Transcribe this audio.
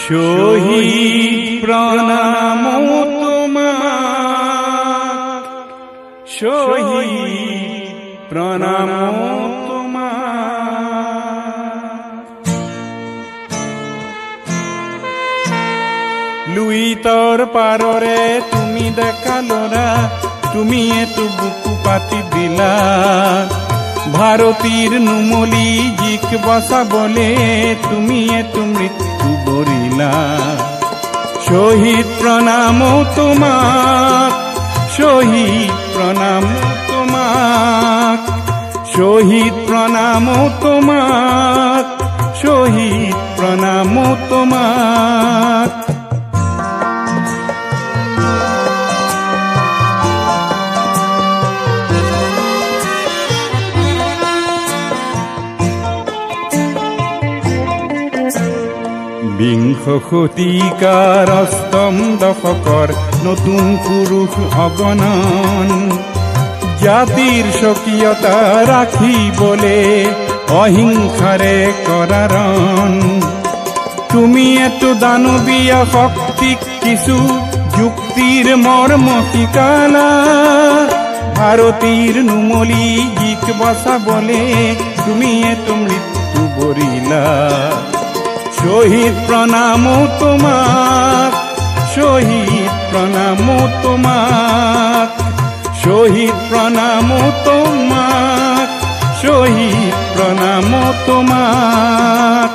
শহীদ প্রণাম তোমার, শহীদ প্রণাম তোমার। লুই তোর পাররে তুমি দেখালোরা, তুমি এতো বুকু পাতি দিলা। ভারতীর নুমলি জিক বসা বলে তুমি এতো মৃত্যু বরিলা। শহীদ প্রণাম তোমার, শহীদ প্রণাম তোমার, শহীদ প্রণাম তোমার, শহীদ প্রণাম তোমার। বিংশ শতিকাৰ অষ্টম দশকৰ নতুন পুৰুষ অগণন, জাতিৰ স্বকীয়তা ৰাখিবলে অহিংসাৰে কৰাৰণ। তুমি এতো দানৱীয় শক্তিক কিছু যুক্তিৰ মৰ্ম শিকালা। ভাৰতীৰ নুমলি জিক বচাবলে তুমি এতো মৃত্যু বৰিলা। শহীদ প্রণাম তোমার, শহীদ প্রণাম তোমার, শহীদ প্রণাম তোমার, শহীদ প্রণাম তোমার।